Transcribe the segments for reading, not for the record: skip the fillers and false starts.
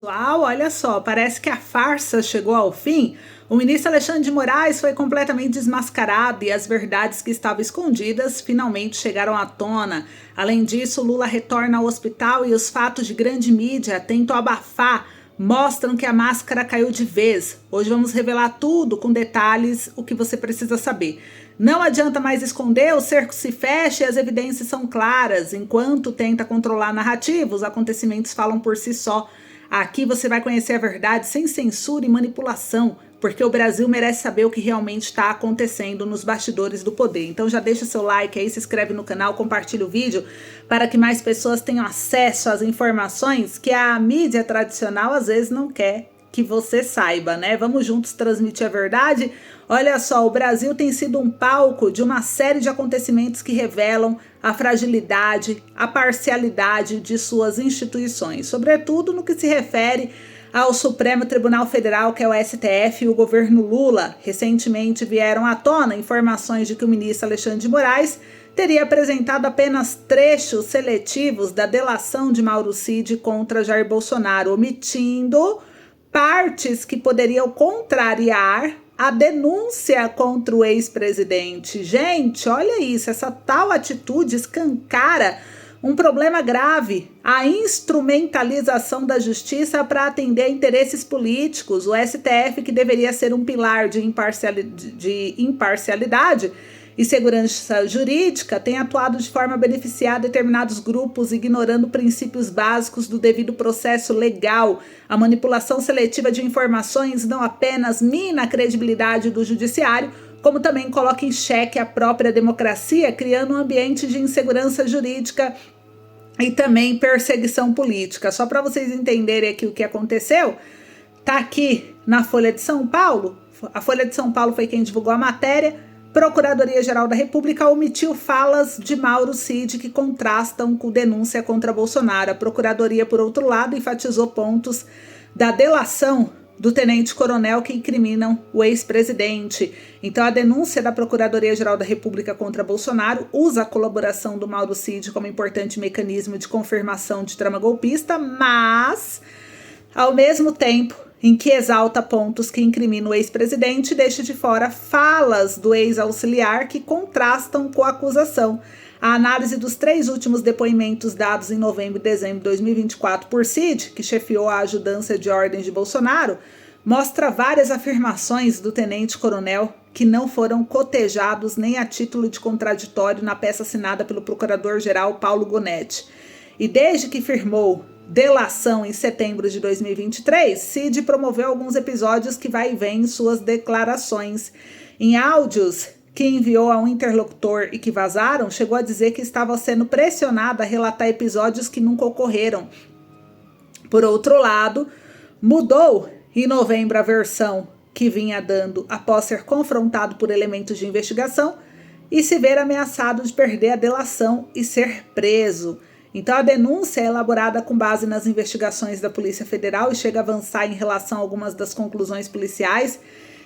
Pessoal, olha só, parece que a farsa chegou ao fim. O ministro Alexandre de Moraes foi completamente desmascarado e as verdades que estavam escondidas finalmente chegaram à tona. Além disso, Lula retorna ao hospital e os fatos de grande mídia tentam abafar, mostram que a máscara caiu de vez. Hoje vamos revelar tudo com detalhes, o que você precisa saber. Não adianta mais esconder, o cerco se fecha e as evidências são claras. Enquanto tenta controlar a narrativa, os acontecimentos falam por si só. Aqui você vai conhecer a verdade sem censura e manipulação, porque o Brasil merece saber o que realmente está acontecendo nos bastidores do poder. Então já deixa o seu like aí, se inscreve no canal, compartilha o vídeo para que mais pessoas tenham acesso às informações que a mídia tradicional às vezes não quer que você saiba, né? Vamos juntos transmitir a verdade? Olha só, o Brasil tem sido um palco de uma série de acontecimentos que revelam a fragilidade, a parcialidade de suas instituições, sobretudo no que se refere ao Supremo Tribunal Federal, que é o STF, e o governo Lula. Recentemente vieram à tona informações de que o ministro Alexandre de Moraes teria apresentado apenas trechos seletivos da delação de Mauro Cid contra Jair Bolsonaro, omitindo partes que poderiam contrariar a denúncia contra o ex-presidente. Gente, olha isso, essa tal atitude escancara um problema grave, a instrumentalização da justiça para atender a interesses políticos. O STF, que deveria ser um pilar de imparcialidade e segurança jurídica, tem atuado de forma a beneficiar determinados grupos, ignorando princípios básicos do devido processo legal. A manipulação seletiva de informações não apenas mina a credibilidade do judiciário, como também coloca em xeque a própria democracia, criando um ambiente de insegurança jurídica e também perseguição política. Só para vocês entenderem aqui o que aconteceu, tá aqui na Folha de São Paulo. A Folha de São Paulo foi quem divulgou a matéria. Procuradoria-Geral da República omitiu falas de Mauro Cid que contrastam com denúncia contra Bolsonaro. A Procuradoria, por outro lado, enfatizou pontos da delação do tenente-coronel que incriminam o ex-presidente. Então, a denúncia da Procuradoria-Geral da República contra Bolsonaro usa a colaboração do Mauro Cid como importante mecanismo de confirmação de trama golpista, mas, ao mesmo tempo em que exalta pontos que incriminam o ex-presidente, deixa de fora falas do ex-auxiliar que contrastam com a acusação. A análise dos 3 últimos depoimentos dados em novembro e dezembro de 2024 por Cid, que chefiou a ajudância de ordens de Bolsonaro, mostra várias afirmações do tenente-coronel que não foram cotejados nem a título de contraditório na peça assinada pelo procurador-geral Paulo Gonetti. E desde que firmou delação em setembro de 2023, Cid promoveu alguns episódios que vai e vem em suas declarações. Em áudios que enviou a um interlocutor e que vazaram, chegou a dizer que estava sendo pressionado a relatar episódios que nunca ocorreram. Por outro lado, mudou em novembro a versão que vinha dando após ser confrontado por elementos de investigação e se ver ameaçado de perder a delação e ser preso. Então, a denúncia é elaborada com base nas investigações da Polícia Federal e chega a avançar em relação a algumas das conclusões policiais.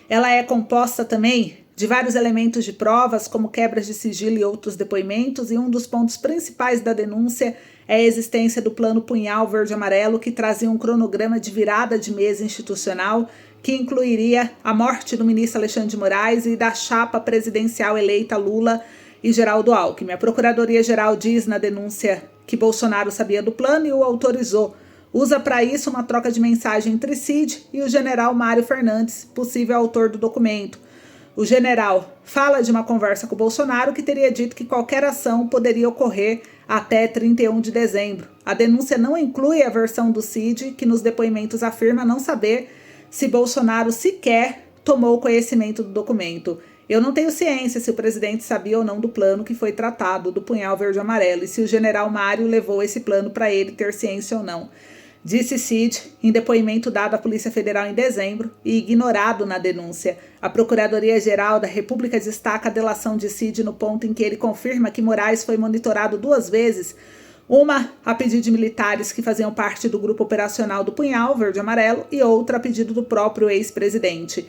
Ela é composta também de vários elementos de provas, como quebras de sigilo e outros depoimentos, e um dos pontos principais da denúncia é a existência do Plano Punhal Verde-Amarelo, que trazia um cronograma de virada de mesa institucional, que incluiria a morte do ministro Alexandre de Moraes e da chapa presidencial eleita Lula e Geraldo Alckmin. A Procuradoria-Geral diz na denúncia que Bolsonaro sabia do plano e o autorizou. Usa para isso uma troca de mensagem entre Cid e o general Mário Fernandes, possível autor do documento. O general fala de uma conversa com Bolsonaro que teria dito que qualquer ação poderia ocorrer até 31 de dezembro. A denúncia não inclui a versão do Cid, que nos depoimentos afirma não saber se Bolsonaro sequer tomou conhecimento do documento. Eu não tenho ciência se o presidente sabia ou não do plano que foi tratado, do punhal verde-amarelo, e se o general Mário levou esse plano para ele ter ciência ou não. Disse Cid em depoimento dado à Polícia Federal em dezembro e ignorado na denúncia. A Procuradoria-Geral da República destaca a delação de Cid no ponto em que ele confirma que Moraes foi monitorado 2 vezes, uma a pedido de militares que faziam parte do grupo operacional do punhal verde-amarelo e outra a pedido do próprio ex-presidente.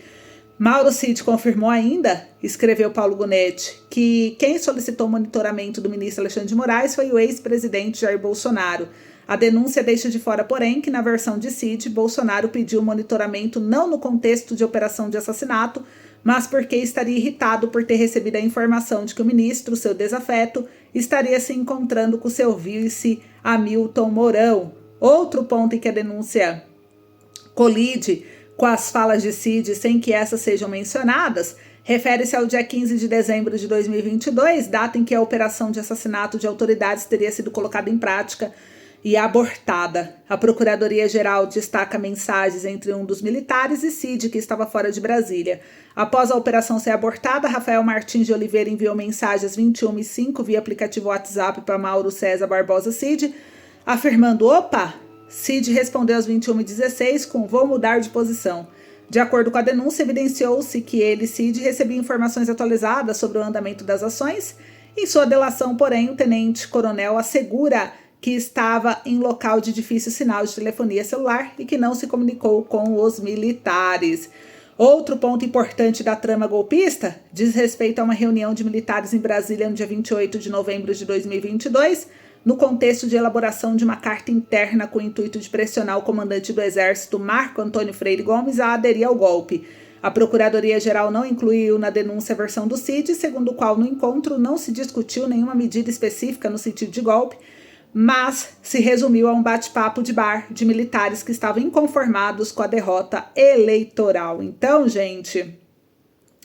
Mauro Cid confirmou ainda, escreveu Paulo Gonetti, que quem solicitou o monitoramento do ministro Alexandre de Moraes foi o ex-presidente Jair Bolsonaro. A denúncia deixa de fora, porém, que na versão de Cid, Bolsonaro pediu monitoramento não no contexto de operação de assassinato, mas porque estaria irritado por ter recebido a informação de que o ministro, seu desafeto, estaria se encontrando com seu vice Hamilton Mourão. Outro ponto em que a denúncia colide com as falas de Cid sem que essas sejam mencionadas, refere-se ao dia 15 de dezembro de 2022, data em que a operação de assassinato de autoridades teria sido colocada em prática e abortada. A Procuradoria-Geral destaca mensagens entre um dos militares e Cid, que estava fora de Brasília. Após a operação ser abortada, Rafael Martins de Oliveira enviou mensagens 21h05 via aplicativo WhatsApp para Mauro César Barbosa Cid, afirmando: opa! Cid respondeu às 21h16 com: vou mudar de posição. De acordo com a denúncia, evidenciou-se que ele, Cid, recebia informações atualizadas sobre o andamento das ações. Em sua delação, porém, o tenente-coronel assegura que estava em local de difícil sinal de telefonia celular e que não se comunicou com os militares. Outro ponto importante da trama golpista diz respeito a uma reunião de militares em Brasília no dia 28 de novembro de 2022, no contexto de elaboração de uma carta interna com o intuito de pressionar o comandante do Exército, Marco Antônio Freire Gomes, a aderir ao golpe. A Procuradoria-Geral não incluiu na denúncia a versão do Cid, segundo o qual no encontro não se discutiu nenhuma medida específica no sentido de golpe, mas se resumiu a um bate-papo de bar de militares que estavam inconformados com a derrota eleitoral. Então, gente,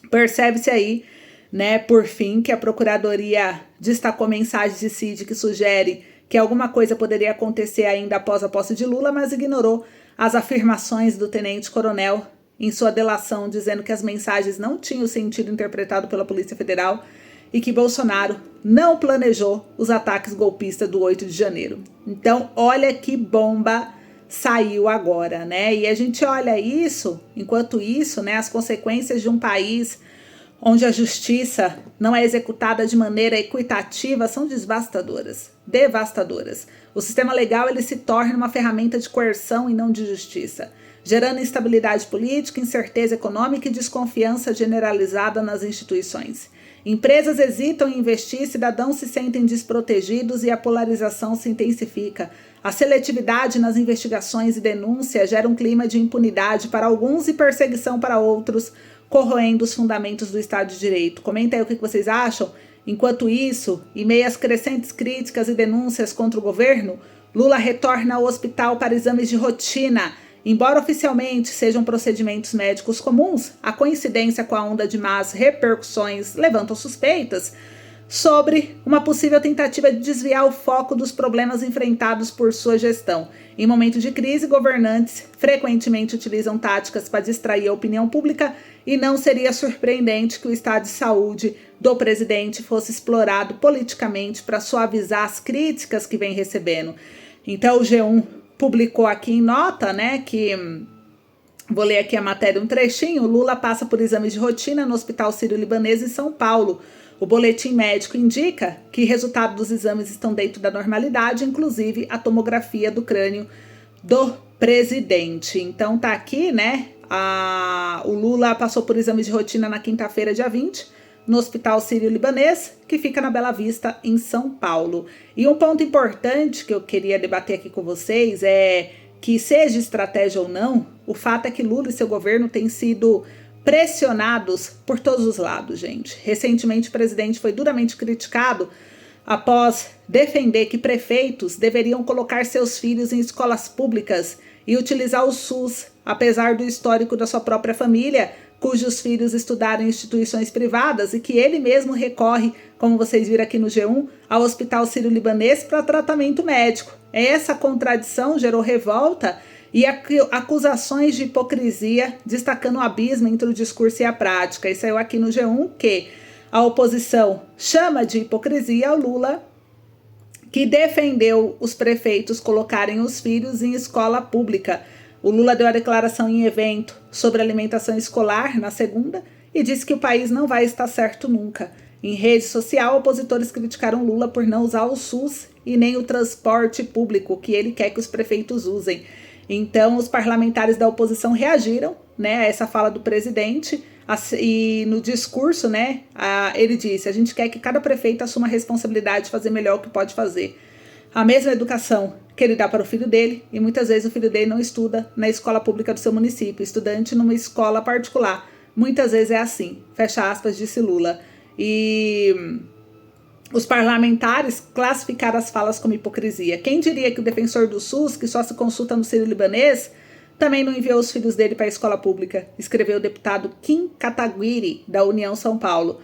percebe-se aí, né, por fim, que a Procuradoria destacou mensagens de Cid que sugere que alguma coisa poderia acontecer ainda após a posse de Lula, mas ignorou as afirmações do tenente-coronel em sua delação, dizendo que as mensagens não tinham sentido interpretado pela Polícia Federal e que Bolsonaro não planejou os ataques golpistas do 8 de janeiro. Então, olha que bomba saiu agora, né? E a gente olha isso, enquanto isso, né, as consequências de um país onde a justiça não é executada de maneira equitativa são devastadoras. O sistema legal ele se torna uma ferramenta de coerção e não de justiça, gerando instabilidade política, incerteza econômica e desconfiança generalizada nas instituições. Empresas hesitam em investir, cidadãos se sentem desprotegidos e a polarização se intensifica. A seletividade nas investigações e denúncias gera um clima de impunidade para alguns e perseguição para outros, corroendo os fundamentos do Estado de Direito. Comenta aí o que vocês acham. Enquanto isso, em meio às crescentes críticas e denúncias contra o governo, Lula retorna ao hospital para exames de rotina. Embora oficialmente sejam procedimentos médicos comuns, a coincidência com a onda de más repercussões levantam suspeitas sobre uma possível tentativa de desviar o foco dos problemas enfrentados por sua gestão. Em momentos de crise, governantes frequentemente utilizam táticas para distrair a opinião pública e não seria surpreendente que o estado de saúde do presidente fosse explorado politicamente para suavizar as críticas que vem recebendo. Então o G1 publicou aqui em nota, né, que, vou ler aqui a matéria um trechinho: Lula passa por exames de rotina no Hospital Sírio-Libanês em São Paulo. O boletim médico indica que resultados dos exames estão dentro da normalidade, inclusive a tomografia do crânio do presidente. Então tá aqui, né, o Lula passou por exames de rotina na quinta-feira, dia 20, no Hospital Sírio-Libanês, que fica na Bela Vista, em São Paulo. E um ponto importante que eu queria debater aqui com vocês é que, seja estratégia ou não, o fato é que Lula e seu governo têm sido pressionados por todos os lados, gente. Recentemente, o presidente foi duramente criticado após defender que prefeitos deveriam colocar seus filhos em escolas públicas e utilizar o SUS, apesar do histórico da sua própria família, cujos filhos estudaram em instituições privadas, e que ele mesmo recorre, como vocês viram aqui no G1, ao Hospital Sírio-Libanês para tratamento médico. Essa contradição gerou revolta e acusações de hipocrisia, destacando o abismo entre o discurso e a prática. E saiu aqui no G1 que a oposição chama de hipocrisia ao Lula, que defendeu os prefeitos colocarem os filhos em escola pública. O Lula deu a declaração em evento sobre alimentação escolar na segunda e disse que o país não vai estar certo nunca. Em rede social, opositores criticaram Lula por não usar o SUS e nem o transporte público, que ele quer que os prefeitos usem. Então, os parlamentares da oposição reagiram, né, a essa fala do presidente, e no discurso, né, ele disse: a gente quer que cada prefeito assuma a responsabilidade de fazer melhor o que pode fazer. a mesma educação que ele dá para o filho dele, e muitas vezes o filho dele não estuda na escola pública do seu município, estudante numa escola particular. Muitas vezes é assim, fecha aspas, disse Lula. E os parlamentares classificaram as falas como hipocrisia. Quem diria que o defensor do SUS, que só se consulta no Sírio-Libanês, também não enviou os filhos dele para a escola pública, escreveu o deputado Kim Kataguiri, da União São Paulo.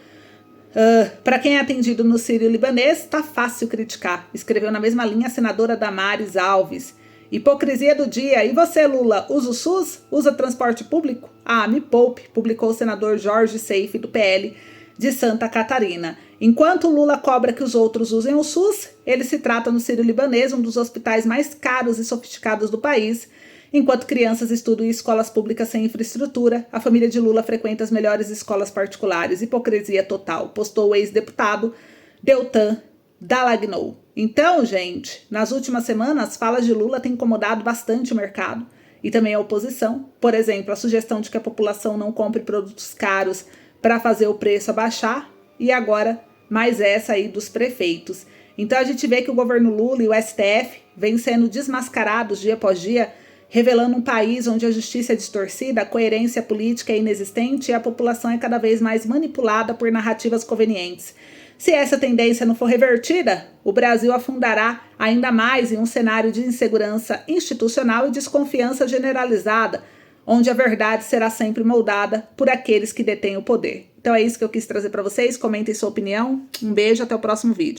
Para quem é atendido no Sírio-Libanês, tá fácil criticar, escreveu na mesma linha a senadora Damares Alves. Hipocrisia do dia. E você, Lula, usa o SUS? Usa transporte público? Ah, me poupe, publicou o senador Jorge Seife, do PL de Santa Catarina. Enquanto Lula cobra que os outros usem o SUS, ele se trata no Sírio-Libanês, um dos hospitais mais caros e sofisticados do país. Enquanto crianças estudam em escolas públicas sem infraestrutura, a família de Lula frequenta as melhores escolas particulares. Hipocrisia total, postou o ex-deputado Deltan Dallagnol. Então, gente, nas últimas semanas, as falas de Lula têm incomodado bastante o mercado e também a oposição. Por exemplo, a sugestão de que a população não compre produtos caros para fazer o preço abaixar, e agora mais essa aí dos prefeitos. Então a gente vê que o governo Lula e o STF vêm sendo desmascarados dia após dia, revelando um país onde a justiça é distorcida, a coerência política é inexistente e a população é cada vez mais manipulada por narrativas convenientes. Se essa tendência não for revertida, o Brasil afundará ainda mais em um cenário de insegurança institucional e desconfiança generalizada, onde a verdade será sempre moldada por aqueles que detêm o poder. Então é isso que eu quis trazer para vocês. Comentem sua opinião. Um beijo, até o próximo vídeo.